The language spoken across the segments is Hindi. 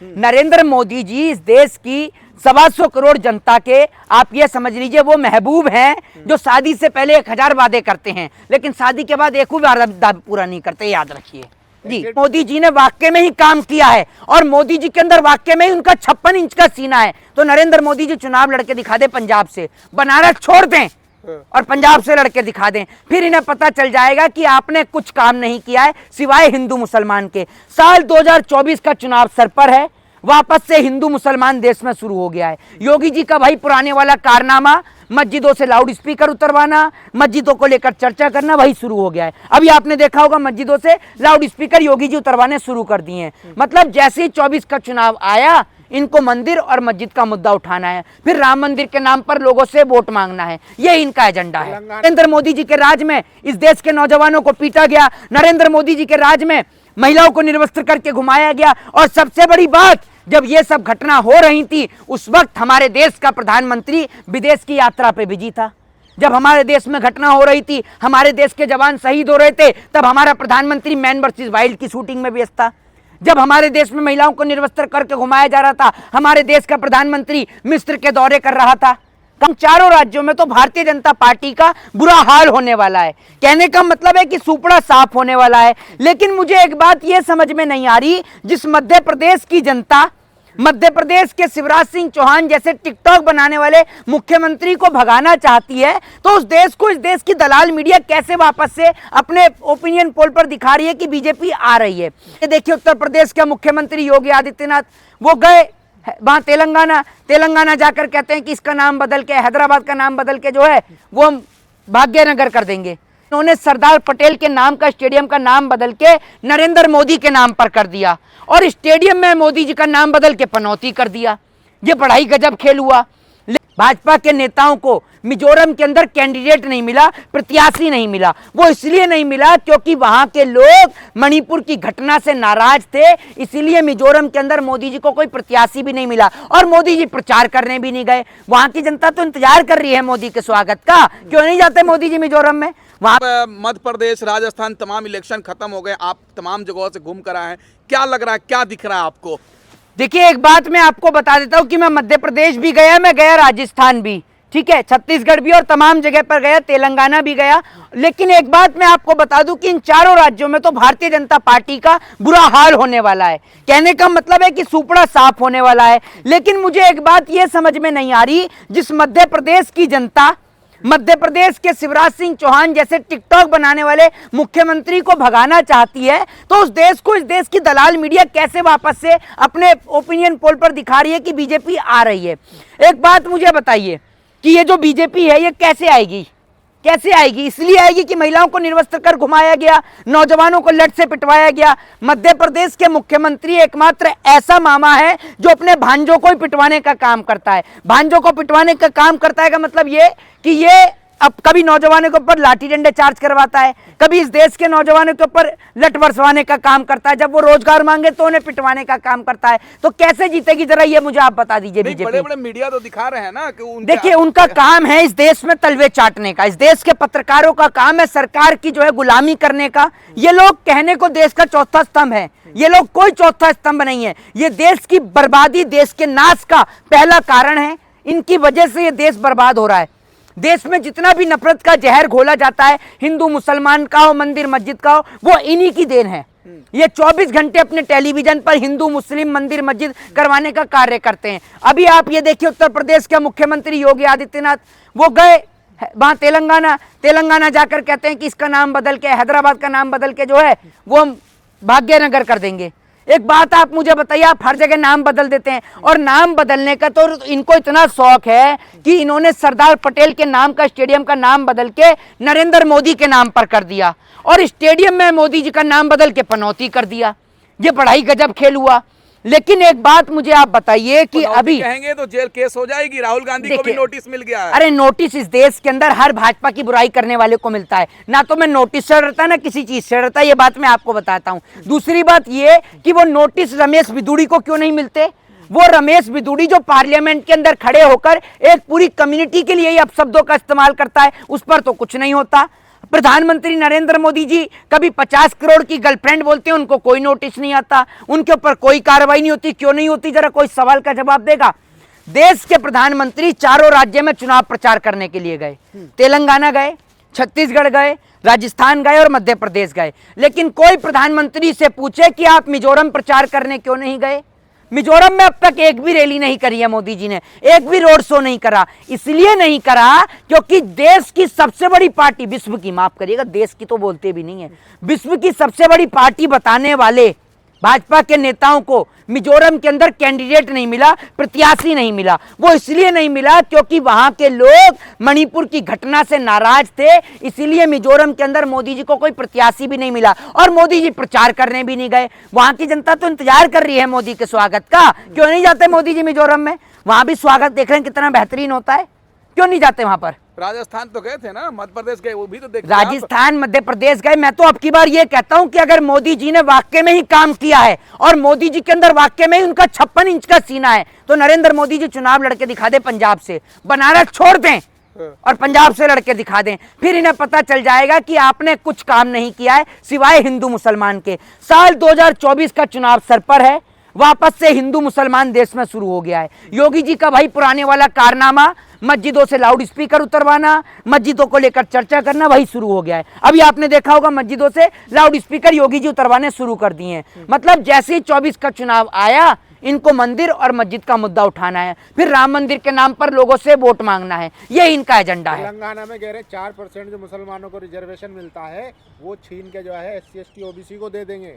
नरेंद्र मोदी जी इस देश की 125 करोड़ जनता के आप ये समझ लीजिए वो महबूब हैं जो शादी से पहले 1000 वादे करते हैं लेकिन शादी के बाद एक भी वादा पूरा नहीं करते, याद रखिए जी। मोदी जी ने वाकई में ही काम किया है और मोदी जी के अंदर वाकई में ही उनका 56 इंच का सीना है। तो नरेंद्र मोदी जी चुनाव लड़के दिखा दे पंजाब से, बनारस छोड़ दें और पंजाब से लड़के दिखा दें, फिर इन्हें पता चल जाएगा कि आपने कुछ काम नहीं किया है सिवाय हिंदू मुसलमान के। साल 2024 का चुनाव सर पर है, वापस से हिंदू मुसलमान देश में शुरू हो गया है। योगी जी का भाई पुराने वाला कारनामा, मस्जिदों से लाउड स्पीकर उतरवाना, मस्जिदों को लेकर चर्चा करना, वही शुरू हो गया है। अभी आपने देखा होगा मस्जिदों से लाउड स्पीकर योगी जी उतरवाने शुरू कर दिए हैं। मतलब जैसे ही 24 का चुनाव आया इनको मंदिर और मस्जिद का मुद्दा उठाना है, फिर राम मंदिर के नाम पर लोगों से वोट मांगना है, ये इनका एजेंडा है। नरेंद्र मोदी जी के राज में इस देश के नौजवानों को पीटा गया, नरेंद्र मोदी जी के राज में महिलाओं को निर्वस्त्र करके घुमाया गया और सबसे बड़ी बात, जब ये सब घटना हो रही थी उस वक्त हमारे देश का प्रधानमंत्री विदेश की यात्रा पे बिजी था। जब हमारे देश में घटना हो रही थी, हमारे देश के जवान शहीद हो रहे थे, तब हमारा प्रधानमंत्री मैन वर्सेस वाइल्ड की शूटिंग में व्यस्त था। जब हमारे देश में महिलाओं को निर्वस्त्र करके घुमाया जा रहा था, हमारे देश का प्रधानमंत्री मिस्र के दौरे कर रहा था। कम चारों राज्यों में तो भारतीय जनता पार्टी का बुरा हाल होने वाला है। कहने का मतलब है कि सुपड़ा साफ होने वाला है। लेकिन मुझे एक बात यह समझ में नहीं आ रही, जिस मध्य प्रदेश की जनता मध्य प्रदेश के शिवराज सिंह चौहान जैसे टिकटॉक बनाने वाले मुख्यमंत्री को भगाना चाहती है, तो उस देश को, इस देश की दलाल मीडिया कैसे वापस से अपने ओपिनियन पोल पर दिखा रही है कि बीजेपी आ रही है। ये देखिए उत्तर प्रदेश के मुख्यमंत्री योगी आदित्यनाथ, वो गए वहां तेलंगाना जाकर कहते हैं कि इसका नाम बदल के, हैदराबाद का नाम बदल के जो है वो हम भाग्यनगर कर देंगे। उन्होंने सरदार पटेल के नाम का स्टेडियम का नाम बदल के नरेंद्र मोदी के नाम पर कर दिया और स्टेडियम में मोदी जी का नाम बदल के पनौती कर दिया। ये बड़ा ही गजब खेल हुआ। भाजपा के नेताओं को मिजोरम के अंदर कैंडिडेट नहीं मिला, प्रत्याशी नहीं मिला। वो इसलिए नहीं मिला क्योंकि वहां के लोग मणिपुर की घटना से नाराज थे, इसीलिए मिजोरम के अंदर मोदी जी को कोई प्रत्याशी भी नहीं मिला और मोदी जी प्रचार करने भी नहीं गए। वहां की जनता तो इंतजार कर रही है मोदी के स्वागत का, क्यों नहीं जाते मोदी जी मिजोरम में। वहाँ मध्य प्रदेश, राजस्थान, तमाम इलेक्शन खत्म हो गए, आप तमाम जगहों से घूम कर आए हैं, क्या लग रहा है, क्या दिख रहा है आपको? देखिए एक बात मैं आपको बता देता हूं कि मैं मध्य प्रदेश भी गया, मैं गया राजस्थान भी, ठीक है, छत्तीसगढ़ भी और तमाम जगह पर गया, तेलंगाना भी गया। लेकिन एक बात मैं आपको बता दूं कि इन चारों राज्यों में तो भारतीय जनता पार्टी का बुरा हाल होने वाला है। कहने का मतलब है कि सुपड़ा साफ होने वाला है। लेकिन मुझे एक बात यह समझ में नहीं आ रही, जिस मध्य प्रदेश की जनता मध्य प्रदेश के शिवराज सिंह चौहान जैसे टिकटॉक बनाने वाले मुख्यमंत्री को भगाना चाहती है, तो उस देश को, इस देश की दलाल मीडिया कैसे वापस से अपने ओपिनियन पोल पर दिखा रही है कि बीजेपी आ रही है। एक बात मुझे बताइए कि ये जो बीजेपी है ये कैसे आएगी, कैसे आएगी? इसलिए आएगी कि महिलाओं को निर्वस्त्र कर घुमाया गया, नौजवानों को लठ से पिटवाया गया। मध्य प्रदेश के मुख्यमंत्री एकमात्र ऐसा मामा है जो अपने भांजों को ही पिटवाने का काम करता है। भांजों को पिटवाने का काम करता है का मतलब ये कि ये अब कभी नौजवानों के ऊपर लाठी डंडे चार्ज करवाता है, कभी इस देश के नौजवानों के ऊपर लठ बरसवाने का काम करता है, जब वो रोजगार मांगे तो उन्हें पिटवाने का काम करता है। तो कैसे जीतेगी जरा ये मुझे आप बता दीजिए। बीजेपी बड़े-बड़े मीडिया तो दिखा रहे हैं ना कि देखिए उनका काम है इस देश में तलवे चाटने का, इस देश के पत्रकारों का काम है सरकार की जो है गुलामी करने का। ये लोग कहने को देश का चौथा स्तंभ है, ये लोग कोई चौथा स्तंभ नहीं है। ये देश की बर्बादी, देश के नाश का पहला कारण है। इनकी वजह से ये देश बर्बाद हो रहा है। देश में जितना भी नफरत का जहर घोला जाता है, हिंदू मुसलमान का हो, मंदिर मस्जिद का हो, वो इन्हीं की देन है। ये 24 घंटे अपने टेलीविजन पर हिंदू मुस्लिम मंदिर मस्जिद करवाने का कार्य करते हैं। अभी आप ये देखिए उत्तर प्रदेश के मुख्यमंत्री योगी आदित्यनाथ, वो गए वहां तेलंगाना जाकर कहते हैं कि इसका नाम बदल के, हैदराबाद का नाम बदल के जो है वो हम भाग्यनगर कर देंगे। एक बात आप मुझे बताइए, आप हर जगह नाम बदल देते हैं और नाम बदलने का तो इनको इतना शौक है कि इन्होंने सरदार पटेल के नाम का स्टेडियम का नाम बदल के नरेंद्र मोदी के नाम पर कर दिया और स्टेडियम में मोदी जी का नाम बदल के पनौती कर दिया। ये बड़ा ही गजब खेल हुआ। लेकिन एक बात मुझे आप बताइए कि अभी कहेंगे तो जेल केस हो जाएगी। राहुल गांधी को भी नोटिस मिल गया है। अरे नोटिस इस देश के अंदर हर भाजपा की बुराई करने वाले को मिलता है, ना तो मैं नोटिस से डरता ना किसी चीज से डरता, ये बात मैं आपको बताता हूँ। दूसरी बात ये कि वो नोटिस रमेश बिदुड़ी को क्यों नहीं मिलते? वो रमेश बिदुड़ी जो पार्लियामेंट के अंदर खड़े होकर एक पूरी कम्युनिटी के लिए ही अपशब्दों का इस्तेमाल करता है, उस पर तो कुछ नहीं होता। प्रधानमंत्री नरेंद्र मोदी जी कभी 50 करोड़ की गर्लफ्रेंड बोलते हैं, उनको कोई नोटिस नहीं आता, उनके ऊपर कोई कार्रवाई नहीं होती। क्यों नहीं होती? जरा कोई सवाल का जवाब देगा? देश के प्रधानमंत्री चारों राज्य में चुनाव प्रचार करने के लिए गए, तेलंगाना गए, छत्तीसगढ़ गए, राजस्थान गए और मध्य प्रदेश गए, लेकिन कोई प्रधानमंत्री से पूछे कि आप मिजोरम प्रचार करने क्यों नहीं गए? मिजोरम में अब तक एक भी रैली नहीं करी है मोदी जी ने, एक भी रोड शो नहीं करा। इसलिए नहीं करा क्योंकि देश की सबसे बड़ी पार्टी, विश्व की, माफ करिएगा, देश की तो बोलते भी नहीं है, विश्व की सबसे बड़ी पार्टी बताने वाले भाजपा के नेताओं को मिजोरम के अंदर कैंडिडेट नहीं मिला, प्रत्याशी नहीं मिला। वो इसलिए नहीं मिला क्योंकि वहां के लोग मणिपुर की घटना से नाराज थे, इसीलिए मिजोरम के अंदर मोदी जी को कोई प्रत्याशी भी नहीं मिला और मोदी जी प्रचार करने भी नहीं गए। वहां की जनता तो इंतजार कर रही है मोदी के स्वागत का। क्यों नहीं जाते मोदी जी मिजोरम में? वहां भी स्वागत देख रहे हैं कितना बेहतरीन होता है, क्यों नहीं जाते वहां पर? राजस्थान तो गए थे ना, मध्य प्रदेश गए, वो भी तो देख राजस्थान मध्य प्रदेश गए। मैं तो अब की बार ये कहता हूं कि अगर मोदी जी ने वाकई में ही काम किया है और मोदी जी के अंदर वाकई में ही उनका 56 इंच का सीना है, तो नरेंद्र मोदी जी चुनाव लड़के दिखा दे पंजाब से, बनारस छोड़ दें और पंजाब से लड़के दिखा दें, फिर इन्हें पता चल जाएगा कि आपने कुछ काम नहीं किया है सिवाय हिंदू मुसलमान के। साल 2024 का चुनाव सर पर है, वापस से हिंदू मुसलमान देश में शुरू हो गया है। योगी जी का भाई पुराने वाला कारनामा, मस्जिदों से लाउड स्पीकर उतरवाना, मस्जिदों को लेकर चर्चा करना, वही शुरू हो गया है। अभी आपने देखा होगा मस्जिदों से लाउड स्पीकर योगी जी उतरवाने शुरू कर दिए हैं। मतलब जैसे ही 24 का चुनाव आया, इनको मंदिर और मस्जिद का मुद्दा उठाना है, फिर राम मंदिर के नाम पर लोगों से वोट मांगना है, ये इनका एजेंडा है। तेलंगाना में कह रहे 4% जो मुसलमानों को रिजर्वेशन मिलता है वो छीन के जो है SC ST OBC को दे देंगे।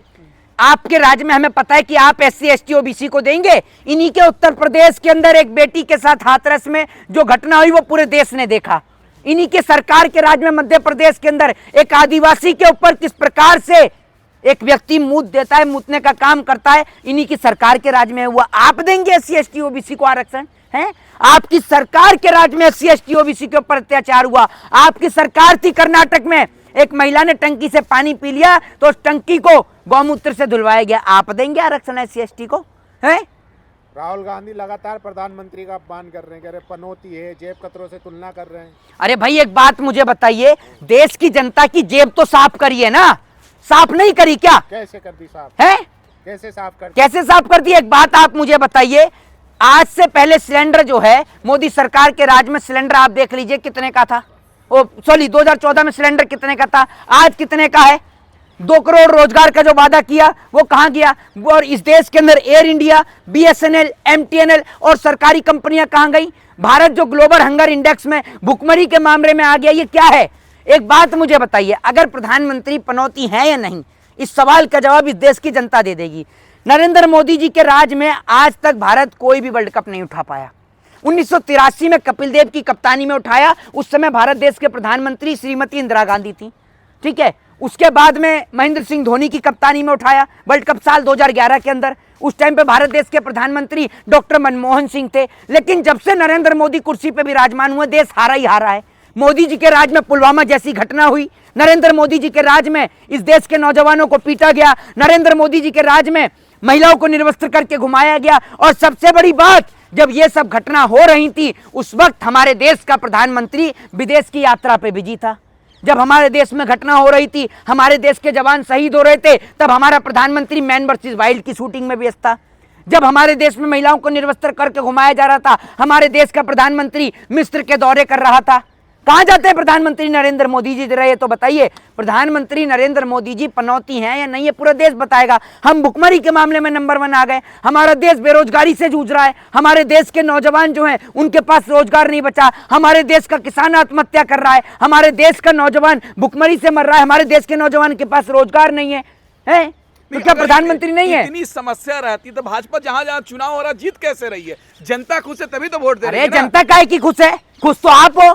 आपके राज्य में हमें पता है कि आप SC ST OBC को देंगे। इन्हीं के उत्तर प्रदेश के अंदर एक बेटी के साथ हाथरस में जो घटना हुई वो पूरे देश ने देखा। इन्हीं के सरकार के राज्य में मध्य प्रदेश के अंदर एक आदिवासी के ऊपर किस प्रकार से एक व्यक्ति मूत देता है, मूतने का काम करता है, इन्हीं की सरकार के राज्य में हुआ। आप देंगे SC ST OBC को आरक्षण? है आपकी सरकार के राज्य में SC ST OBC के ऊपर अत्याचार हुआ। आपकी सरकार थी कर्नाटक में, एक महिला ने टंकी से पानी पी लिया तो उस टंकी को गौमूत्र से धुलवाया गया। आप देंगे आरक्षण SC ST को? है राहुल गांधी लगातार प्रधानमंत्री का अपमान कर रहे हैं, कह रहे पनौती है, जेब कतरों से तुलना कर रहे हैं। अरे भाई एक बात मुझे बताइए, देश की जनता की जेब तो साफ करी है ना, साफ नहीं करी क्या? कैसे कर दी साफ? है कैसे साफ कर दी? कैसे साफ कर दी? एक बात आप मुझे बताइए, आज से पहले सिलेंडर जो है मोदी सरकार के राज में, सिलेंडर आप देख लीजिए कितने का था। ओ सॉरी 2014 में सिलेंडर कितने का था, आज कितने का है? 2 करोड़ रोजगार का जो वादा किया वो कहां गया? और इस देश के अंदर एयर इंडिया, BSNL, MTNL और सरकारी कंपनियां कहां गई? भारत जो ग्लोबल हंगर इंडेक्स में भुखमरी के मामले में आ गया, ये क्या है? एक बात मुझे बताइए, अगर प्रधानमंत्री पनौती है या नहीं, इस सवाल का जवाब इस देश की जनता दे देगी। नरेंद्र मोदी जी के राज में आज तक भारत कोई भी वर्ल्ड कप नहीं उठा पाया। 1983 में कपिल देव की कप्तानी में उठाया, उस समय भारत देश के प्रधानमंत्री श्रीमती इंदिरा गांधी थी, ठीक है। उसके बाद में महेंद्र सिंह धोनी की कप्तानी में उठाया वर्ल्ड कप साल 2011 के अंदर, उस टाइम पे भारत देश के प्रधानमंत्री डॉक्टर मनमोहन सिंह थे। लेकिन जब से नरेंद्र मोदी कुर्सी पे विराजमान हुए, देश हारा ही हारा है। मोदी जी के राज में पुलवामा जैसी घटना हुई, नरेंद्र मोदी जी के राज में इस देश के नौजवानों को पीटा गया, नरेंद्र मोदी जी के राज में महिलाओं को निर्वस्त्र करके घुमाया गया। और सबसे बड़ी बात, जब ये सब घटना हो रही थी उस वक्त हमारे देश का प्रधानमंत्री विदेश की यात्रा पे बिजी था। जब हमारे देश में घटना हो रही थी, हमारे देश के जवान शहीद हो रहे थे, तब हमारा प्रधानमंत्री मैन वर्सेस वाइल्ड की शूटिंग में व्यस्त था। जब हमारे देश में महिलाओं को निर्वस्त्र करके घुमाया जा रहा था, हमारे देश का प्रधानमंत्री मिस्र के दौरे कर रहा था। कहां जाते हैं प्रधानमंत्री नरेंद्र मोदी जी? जरा ये तो बताइए, प्रधानमंत्री नरेंद्र मोदी जी पनौती हैं या नहीं? ये पूरा देश बताएगा। हम भुखमरी के मामले में नंबर 1 आ गए, हमारा देश बेरोजगारी से जूझ रहा है, हमारे देश के नौजवान जो हैं उनके पास रोजगार नहीं बचा, हमारे देश का किसान आत्महत्या कर रहा है, हमारे देश का नौजवान भुखमरी से मर रहा है, हमारे देश के नौजवान के पास रोजगार नहीं है, है? तो क्या प्रधानमंत्री नहीं है? इतनी समस्या रहती तो भाजपा जहां जहां चुनाव हो रहा जीत कैसे रही है? जनता खुश है तभी तो वोट दे रही है। अरे जनता काहे की खुश है? खुश तो आप हो,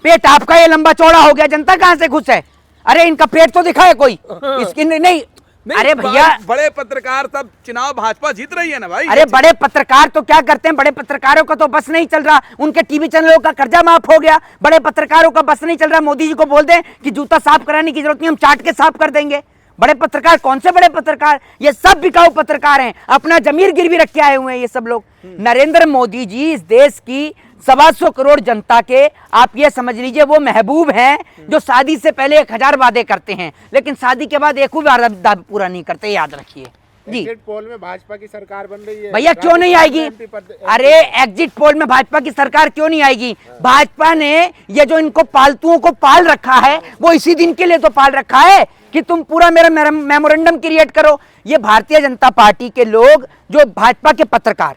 पेट आपका ये लंबा चौड़ा हो गया, जनता कहां से खुश है? अरे इनका पेट तो दिखाए कोई, इसकी नहीं। अरे भैया, बड़े पत्रकार सब चुनाव भाजपा जीत रही है ना भाई। अरे बड़े पत्रकार तो क्या करते हैं? बड़े पत्रकारों का तो बस नहीं चल रहा, उनके टीवी चैनलों का कर्जा माफ हो गया, बड़े पत्रकारों का बस नहीं चल रहा। मोदी जी को बोल दें कि जूता साफ कराने की जरूरत नहीं, हम चाट के साफ कर देंगे। बड़े पत्रकार कौन से बड़े पत्रकार? ये सब बिकाऊ पत्रकार हैं, अपना जमीर गिरवी रख के आए हुए हैं ये सब लोग। नरेंद्र मोदी जी इस देश की 125 करोड़ जनता के आप ये समझ लीजिए वो महबूब हैं जो शादी से पहले 1000 वादे करते हैं लेकिन शादी के बाद एक भी वादा पूरा नहीं करते, याद रखिए जी। एग्जिट पोल में भाजपा की सरकार बन रही है भैया क्यों नहीं आएगी? अरे एग्जिट पोल में भाजपा की सरकार क्यों नहीं आएगी? भाजपा ने ये जो इनको पालतुओं को पाल रखा है वो इसी दिन के लिए तो पाल रखा है कि तुम पूरा मेरा मेमोरेंडम क्रिएट करो। ये भारतीय जनता पार्टी के लोग जो भाजपा के पत्रकार,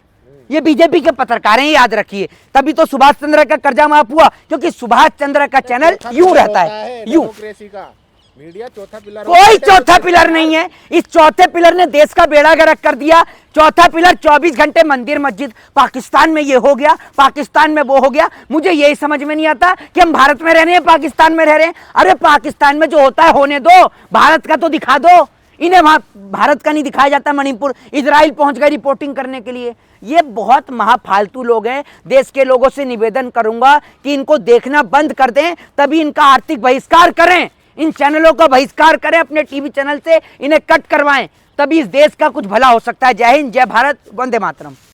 ये बीजेपी के पत्रकार हैं, याद रखिए। तभी तो सुभाष चंद्र का कर्जा माफ हुआ क्योंकि सुभाष चंद्र का चैनल यूं रहता है, यूं। डेमोक्रेसी का मीडिया चौथा पिलर, कोई चौथा पिलर नहीं है। इस चौथे पिलर ने देश का बेड़ा गर्क कर दिया। चौथा पिलर 24 घंटे मंदिर मस्जिद, पाकिस्तान में ये हो गया, पाकिस्तान में वो हो गया। मुझे यही समझ में नहीं आता कि हम भारत में रह रहे हैं, पाकिस्तान में रह रहे हैं। अरे पाकिस्तान में जो होता है होने दो, भारत का तो दिखा दो। इन्हें वहां भारत का नहीं दिखाया जाता। मणिपुर, इजराइल पहुंच गए रिपोर्टिंग करने के लिए। ये बहुत महाफालतू लोग हैं। देश के लोगों से निवेदन करूंगा कि इनको देखना बंद कर दें, तभी इनका आर्थिक बहिष्कार करें, इन चैनलों का बहिष्कार करें, अपने टीवी चैनल से इन्हें कट करवाएं, तभी इस देश का कुछ भला हो सकता है। जय हिंद, जय भारत, वंदे मातरम।